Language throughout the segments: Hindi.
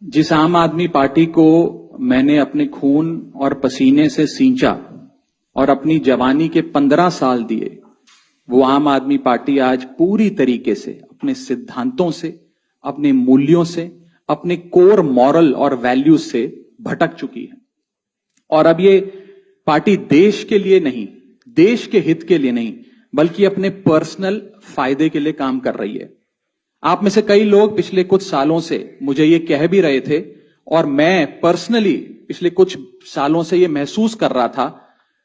जिस आम आदमी पार्टी को मैंने अपने खून और पसीने से सींचा और अपनी जवानी के 15 साल दिए, वो आम आदमी पार्टी आज पूरी तरीके से अपने सिद्धांतों से, अपने मूल्यों से, अपने कोर मॉरल और वैल्यूज से भटक चुकी है। और अब ये पार्टी देश के लिए नहीं, देश के हित के लिए नहीं, बल्कि अपने पर्सनल फायदे के लिए काम कर रही है। आप में से कई लोग पिछले कुछ सालों से मुझे ये कह भी रहे थे और मैं पर्सनली पिछले कुछ सालों से ये महसूस कर रहा था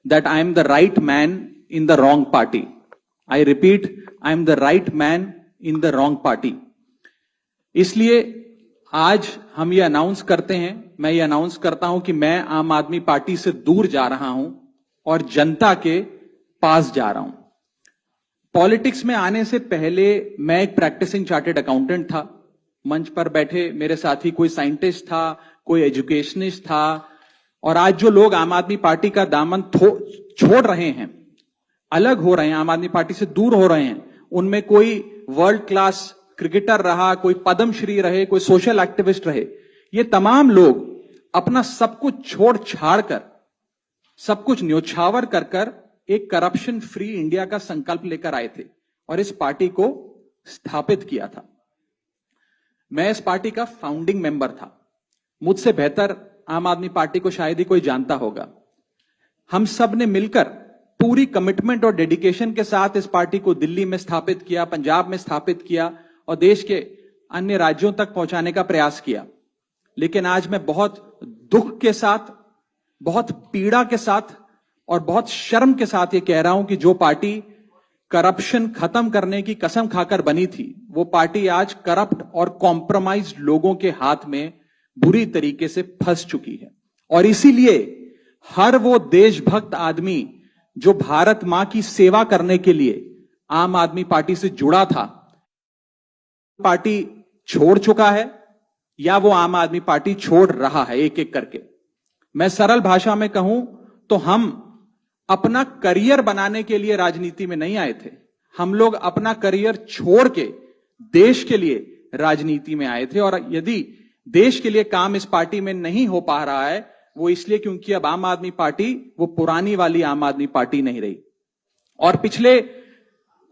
that I am the right man in the wrong party. I repeat, I am the right man in the wrong party. इसलिए आज हम ये अनाउंस करते हैं, मैं ये अनाउंस करता हूं कि मैं आम आदमी पार्टी से दूर जा रहा हूं और जनता के पास जा रहा हूं। पॉलिटिक्स में आने से पहले मैं एक प्रैक्टिसिंग चार्टर्ड अकाउंटेंट था। मंच पर बैठे मेरे साथी कोई साइंटिस्ट था, कोई एजुकेशनिस्ट था, और आज जो लोग आम आदमी पार्टी का दामन छोड़ रहे हैं, अलग हो रहे हैं, आम आदमी पार्टी से दूर हो रहे हैं, उनमें कोई वर्ल्ड क्लास क्रिकेटर रहा, कोई पद्मश्री रहे, कोई सोशल एक्टिविस्ट रहे, ये तमाम लोग अपना सब कुछ छोड़ छाड़ कर, सब कुछ न्योछावर कर कर एक करप्शन फ्री इंडिया का संकल्प लेकर आए थे और इस पार्टी को स्थापित किया था। मैं इस पार्टी का फाउंडिंग मेंबर था। मुझसे बेहतर आम आदमी पार्टी को शायद ही कोई जानता होगा। हम सब ने मिलकर पूरी कमिटमेंट और डेडिकेशन के साथ इस पार्टी को दिल्ली में स्थापित किया, पंजाब में स्थापित किया और देश के अन्य राज्यों तक पहुंचाने का प्रयास किया। लेकिन आज मैं बहुत दुख के साथ, बहुत पीड़ा के साथ और बहुत शर्म के साथ ये कह रहा हूं कि जो पार्टी करप्शन खत्म करने की कसम खाकर बनी थी, वो पार्टी आज करप्ट और कॉम्प्रोमाइज्ड लोगों के हाथ में बुरी तरीके से फंस चुकी है। और इसीलिए हर वो देशभक्त आदमी जो भारत मां की सेवा करने के लिए आम आदमी पार्टी से जुड़ा था, पार्टी छोड़ चुका है या वो आम आदमी पार्टी छोड़ रहा है एक एक करके। मैं सरल भाषा में कहूं तो हम अपना करियर बनाने के लिए राजनीति में नहीं आए थे। हम लोग अपना करियर छोड़ के देश के लिए राजनीति में आए थे। और यदि देश के लिए काम इस पार्टी में नहीं हो पा रहा है, वो इसलिए क्योंकि अब आम आदमी पार्टी वो पुरानी वाली आम आदमी पार्टी नहीं रही। और पिछले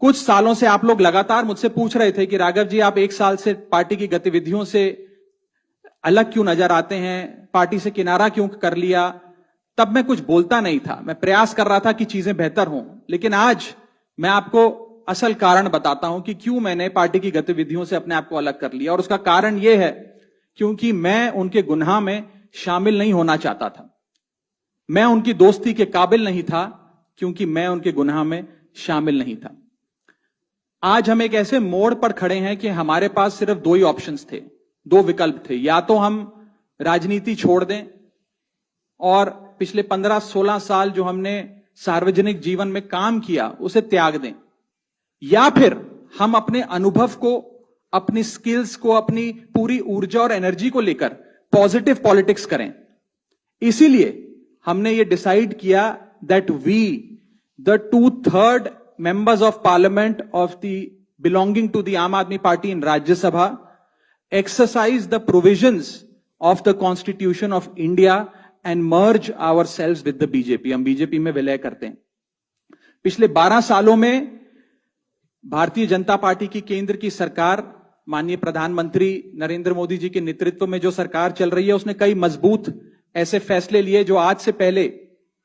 कुछ सालों से आप लोग लगातार मुझसे पूछ रहे थे कि राघव जी, आप एक साल से पार्टी की गतिविधियों से अलग क्यों नजर आते हैं, पार्टी से किनारा क्यों कर लिया। तब मैं कुछ बोलता नहीं था, मैं प्रयास कर रहा था कि चीजें बेहतर हों। लेकिन आज मैं आपको असल कारण बताता हूं कि क्यों मैंने पार्टी की गतिविधियों से अपने आप को अलग कर लिया। और उसका कारण यह है क्योंकि मैं उनके गुनाह में शामिल नहीं होना चाहता था। मैं उनकी दोस्ती के काबिल नहीं था क्योंकि मैं उनके गुनाह में शामिल नहीं था। आज हम एक ऐसे मोड़ पर खड़े हैं कि हमारे पास सिर्फ दो ही ऑप्शंस थे, दो विकल्प थे। या तो हम राजनीति छोड़ दें और पिछले 15-16 साल जो हमने सार्वजनिक जीवन में काम किया उसे त्याग दें, या फिर हम अपने अनुभव को, अपनी स्किल्स को, अपनी पूरी ऊर्जा और एनर्जी को लेकर पॉजिटिव पॉलिटिक्स करें। इसीलिए हमने ये डिसाइड किया that we the 2/3 members of parliament of the belonging to the Aam Aadmi Party in Rajya Sabha exercise the provisions of the Constitution of India and merge ourselves with the BJP। हम बीजेपी में विलय करते हैं। पिछले 12 सालों में भारतीय जनता पार्टी की केंद्र की सरकार, माननीय प्रधानमंत्री नरेंद्र मोदी जी के नेतृत्व में जो सरकार चल रही है, उसने कई मजबूत ऐसे फैसले लिए जो आज से पहले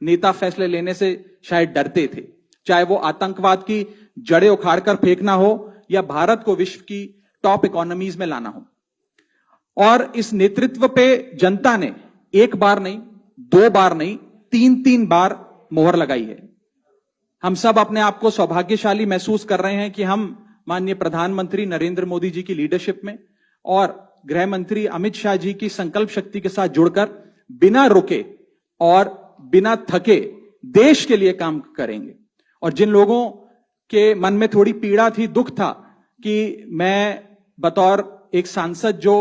नेता फैसले लेने से शायद डरते थे। चाहे वो आतंकवाद की जड़ें उखाड़कर फेंकना हो या भारत को विश्व की टॉप इकोनॉमीज में लाना हो। और इस नेतृत्व पे जनता ने एक बार नहीं, 2 बार नहीं, 3 बार मोहर लगाई है। हम सब अपने आप को सौभाग्यशाली महसूस कर रहे हैं कि हम माननीय प्रधानमंत्री नरेंद्र मोदी जी की लीडरशिप में और गृह मंत्री अमित शाह जी की संकल्प शक्ति के साथ जुड़कर बिना रुके और बिना थके देश के लिए काम करेंगे। और जिन लोगों के मन में थोड़ी पीड़ा थी, दुख था कि मैं बतौर एक सांसद जो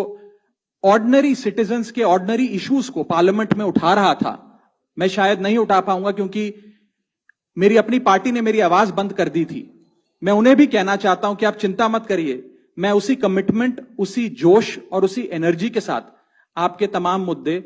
ऑर्डिनरी सिटीजन्स के ऑर्डिनरी इश्यूज को पार्लियामेंट में उठा रहा था, मैं शायद नहीं उठा पाऊंगा क्योंकि मेरी अपनी पार्टी ने मेरी आवाज बंद कर दी थी। मैं उन्हें भी कहना चाहता हूं कि आप चिंता मत करिए, मैं उसी कमिटमेंट, उसी जोश और उसी एनर्जी के साथ आपके तमाम मुद्दे